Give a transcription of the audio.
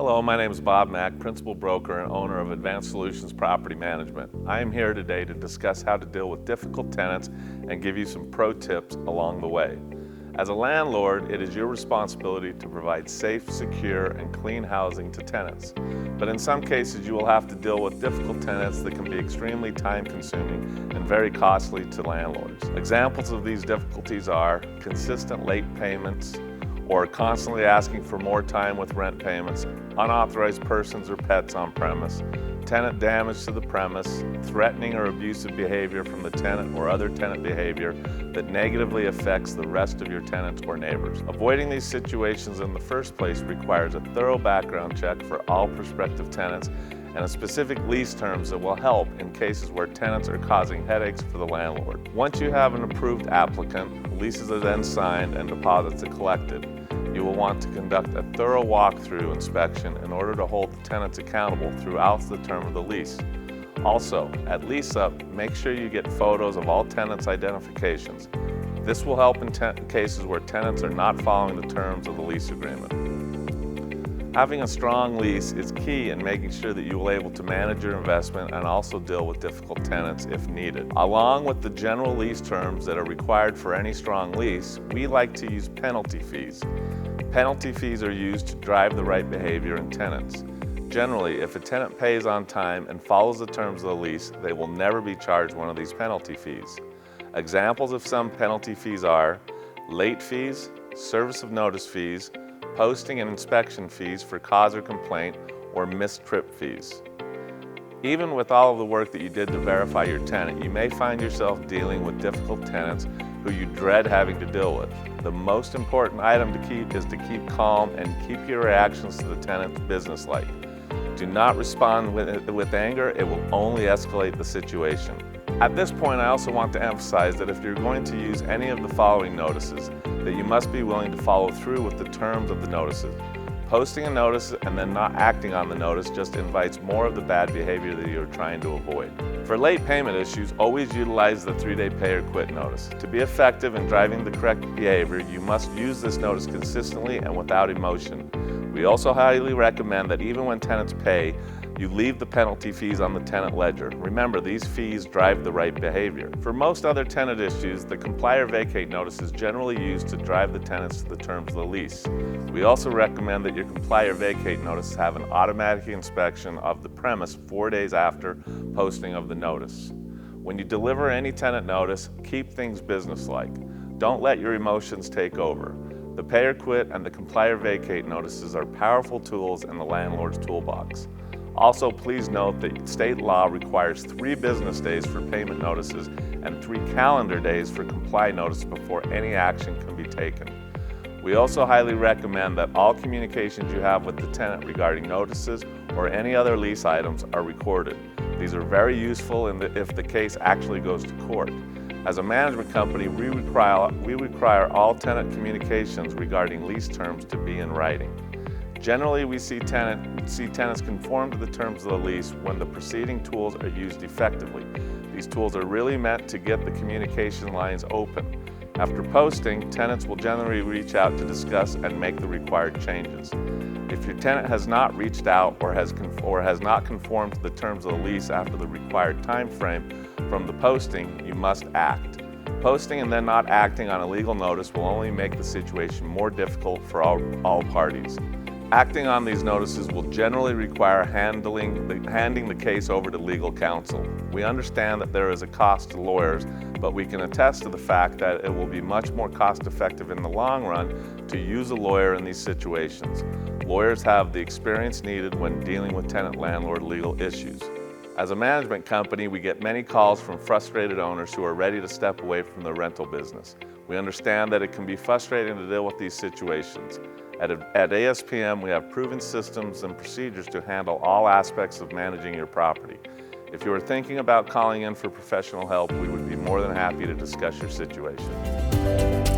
Hello, my name is Bob Mack, Principal Broker and owner of Advanced Solutions Property Management. I am here today to discuss how to deal with difficult tenants and give you some pro tips along the way. As a landlord, it is your responsibility to provide safe, secure, and clean housing to tenants. But in some cases, you will have to deal with difficult tenants that can be extremely time-consuming and very costly to landlords. Examples of these difficulties are consistent late payments, or constantly asking for more time with rent payments, unauthorized persons or pets on premise, tenant damage to the premise, threatening or abusive behavior from the tenant or other tenant behavior that negatively affects the rest of your tenants or neighbors. Avoiding these situations in the first place requires a thorough background check for all prospective tenants and a specific lease terms that will help in cases where tenants are causing headaches for the landlord. Once you have an approved applicant, leases are then signed and deposits are collected. You will want to conduct a thorough walkthrough inspection in order to hold the tenants accountable throughout the term of the lease. Also, at lease up, make sure you get photos of all tenants' identifications. This will help in cases where tenants are not following the terms of the lease agreement. Having a strong lease is key in making sure that you will be able to manage your investment and also deal with difficult tenants if needed. Along with the general lease terms that are required for any strong lease, we like to use penalty fees. Penalty fees are used to drive the right behavior in tenants. Generally, if a tenant pays on time and follows the terms of the lease, they will never be charged one of these penalty fees. Examples of some penalty fees are late fees, service of notice fees, posting and inspection fees for cause or complaint, or missed trip fees. Even with all of the work that you did to verify your tenant, you may find yourself dealing with difficult tenants who you dread having to deal with. The most important item to keep is to keep calm and keep your reactions to the tenant businesslike. Do not respond with anger, it will only escalate the situation. At this point, I also want to emphasize that if you're going to use any of the following notices, that you must be willing to follow through with the terms of the notices. Posting a notice and then not acting on the notice just invites more of the bad behavior that you're trying to avoid. For late payment issues, always utilize the 3-day pay or quit notice. To be effective in driving the correct behavior, you must use this notice consistently and without emotion. We also highly recommend that even when tenants pay, you leave the penalty fees on the tenant ledger. Remember, these fees drive the right behavior. For most other tenant issues, the comply or vacate notice is generally used to drive the tenants to the terms of the lease. We also recommend that your comply or vacate notice have an automatic inspection of the premise 4 days after posting of the notice. When you deliver any tenant notice, keep things businesslike. Don't let your emotions take over. The pay or quit and the comply or vacate notices are powerful tools in the landlord's toolbox. Also, please note that state law requires 3 business days for payment notices and 3 calendar days for comply notice before any action can be taken. We also highly recommend that all communications you have with the tenant regarding notices or any other lease items are recorded. These are very useful if the case actually goes to court. As a management company, we require all tenant communications regarding lease terms to be in writing. Generally, we see tenants conform to the terms of the lease when the preceding tools are used effectively. These tools are really meant to get the communication lines open. After posting, tenants will generally reach out to discuss and make the required changes. If your tenant has not reached out or has not conformed to the terms of the lease after the required time frame from the posting, you must act. Posting and then not acting on a legal notice will only make the situation more difficult for all parties. Acting on these notices will generally require handing the case over to legal counsel. We understand that there is a cost to lawyers, but we can attest to the fact that it will be much more cost-effective in the long run to use a lawyer in these situations. Lawyers have the experience needed when dealing with tenant-landlord legal issues. As a management company, we get many calls from frustrated owners who are ready to step away from the rental business. We understand that it can be frustrating to deal with these situations. At ASPM, we have proven systems and procedures to handle all aspects of managing your property. If you are thinking about calling in for professional help, we would be more than happy to discuss your situation.